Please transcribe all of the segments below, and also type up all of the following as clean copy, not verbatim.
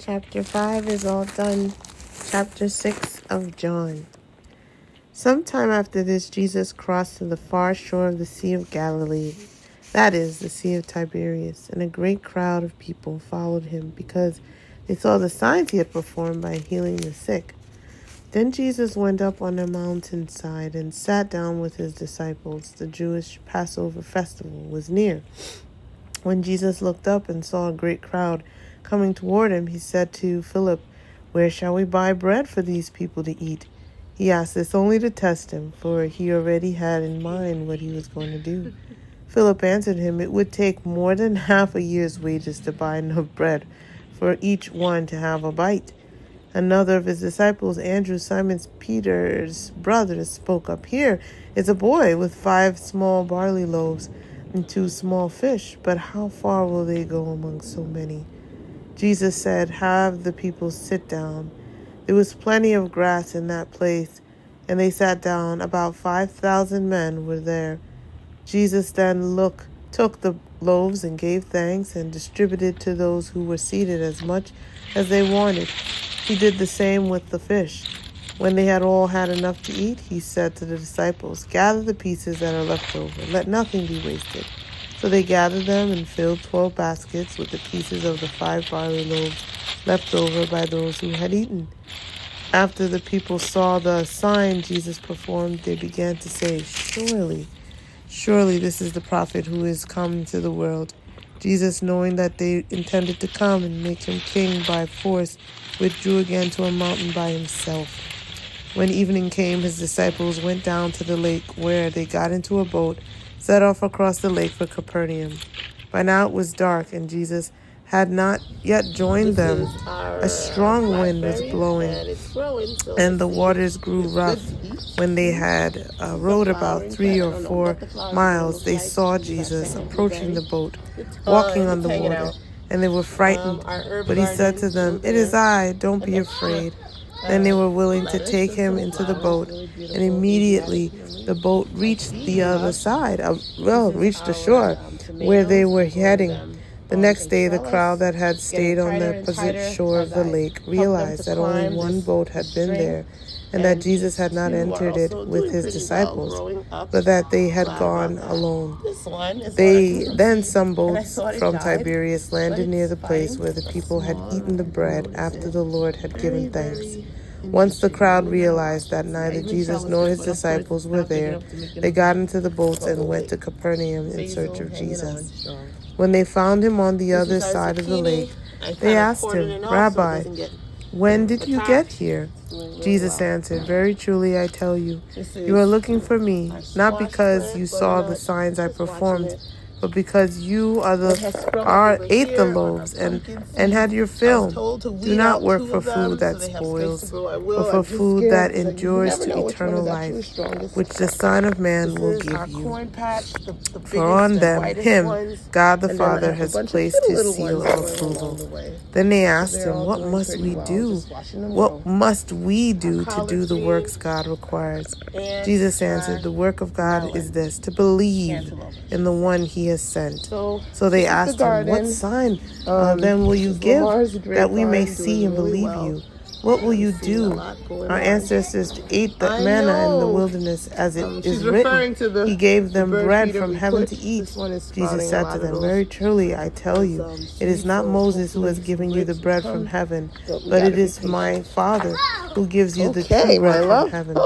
Chapter 5 is all done. Chapter 6 of John. Sometime after this, Jesus crossed to the far shore of the Sea of Galilee, that is, the Sea of Tiberias, and a great crowd of people followed him because they saw the signs he had performed by healing the sick. Then Jesus went up on a mountainside and sat down with his disciples. The Jewish Passover festival was near. When Jesus looked up and saw a great crowd coming toward him, he said to Philip, "Where shall we buy bread for these people to eat?" He asked this only to test him, for he already had in mind what he was going to do. Philip answered him, "It would take more than half a year's wages to buy enough bread for each one to have a bite." Another of his disciples, Andrew, Simon Peter's brother, spoke up, "Here is a boy with 5 small barley loaves and 2 small fish, but how far will they go among so many?" Jesus said, "Have the people sit down." There was plenty of grass in that place, and they sat down. About 5,000 men were there. Jesus then took the loaves and gave thanks and distributed to those who were seated as much as they wanted. He did the same with the fish. When they had all had enough to eat, he said to the disciples, "Gather the pieces that are left over. Let nothing be wasted." So they gathered them and filled 12 baskets with the pieces of the 5 barley loaves left over by those who had eaten. After the people saw the sign Jesus performed, they began to say, Surely this is the prophet who is come into the world." Jesus, knowing that they intended to come and make him king by force, withdrew again to a mountain by himself. When evening came, his disciples went down to the lake, where they got into a boat, set off across the lake for Capernaum. By now it was dark, and Jesus had not yet joined them. A strong wind was blowing, and the waters grew rough. When they had rowed about 3 or 4 miles, they saw Jesus approaching the boat, walking on the water, and they were frightened. But he said to them, "It is I, don't be afraid." Then they were willing to take him into the boat, and immediately the boat reached the other side, reached the shore where they were heading. The next day, the crowd that had stayed on the opposite shore of the lake realized that only one boat had been there, and that Jesus had not entered it with his disciples, but that they had gone alone. Then some boats from Tiberias landed near the place where the people had eaten the bread after the Lord had given thanks. Once the crowd realized that neither Jesus nor his disciples were there, they got into the boats and went to Capernaum in search of Jesus. When they found him on the other side of the lake, they asked him, "Rabbi, when did you get here?" Jesus answered, "Very truly I tell you, you are looking for me, not because you saw the signs I performed, but because you ate the loaves and had your fill. Do not work for food that spoils, but for food that endures to eternal life, which the Son of Man will give you. For on him, God the Father has placed his seal of approval." Then they asked him, "What must we do? What must we do to do the works God requires?" Jesus answered, "The work of God is this, to believe in the one he has sent." So they asked him, "What sign then will you give that we may see and believe you? What will you do? Our ancestors ate the manna in the wilderness, as it is written, he gave them bread from heaven to eat." Jesus said to them, "Very truly I tell you, it is not Moses who has given you the bread from heaven, but it is my Father who gives you the true bread from heaven.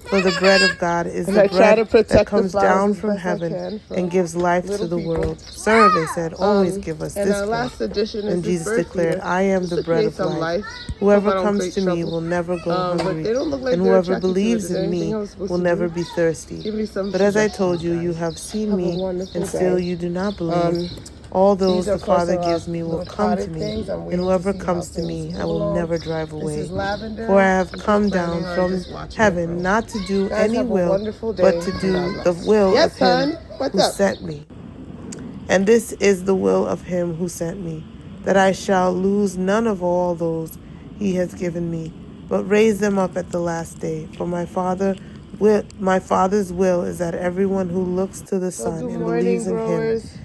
For the bread of God is the bread that comes down from heaven and gives life to the world." "Sir," they said, "always give us this bread." And Jesus declared, "I am the bread of life. Whoever comes to me will never go hungry, and whoever believes in me will never be thirsty. But as I told you, you have seen me, and still you do not believe. All those the Father gives me will come to me, and whoever comes to me I will never drive away. For I have come down from heaven not to do any will, but to do the will of him who sent me. And this is the will of him who sent me, that I shall lose none of all those he has given me, but raise them up at the last day. For my Father's will is that everyone who looks to the Son and believes in him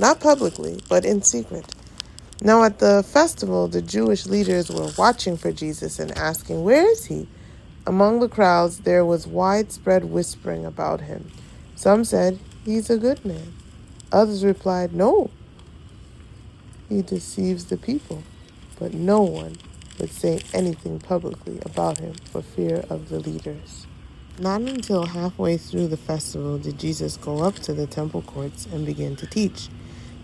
not publicly, but in secret. Now at the festival, the Jewish leaders were watching for Jesus and asking, "Where is he?" Among the crowds, there was widespread whispering about him. Some said, "He's a good man." Others replied, "No, he deceives the people." But no one would say anything publicly about him for fear of the leaders. Not until halfway through the festival did Jesus go up to the temple courts and begin to teach.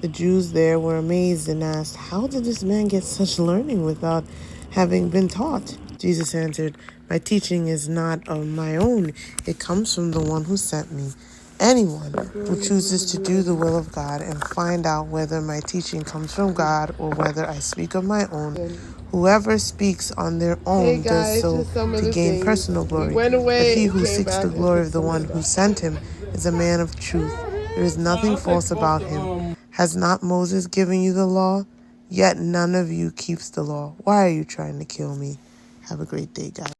The Jews there were amazed and asked, "How did this man get such learning without having been taught?" Jesus answered, "My teaching is not of my own. It comes from the one who sent me. Anyone who chooses to do the will of God and find out whether my teaching comes from God or whether I speak of my own, whoever speaks on their own does so to gain personal glory. But he who seeks the glory of the one who sent him is a man of truth. There is nothing false about him. Has not Moses given you the law? Yet none of you keeps the law. Why are you trying to kill me? Have a great day, guys.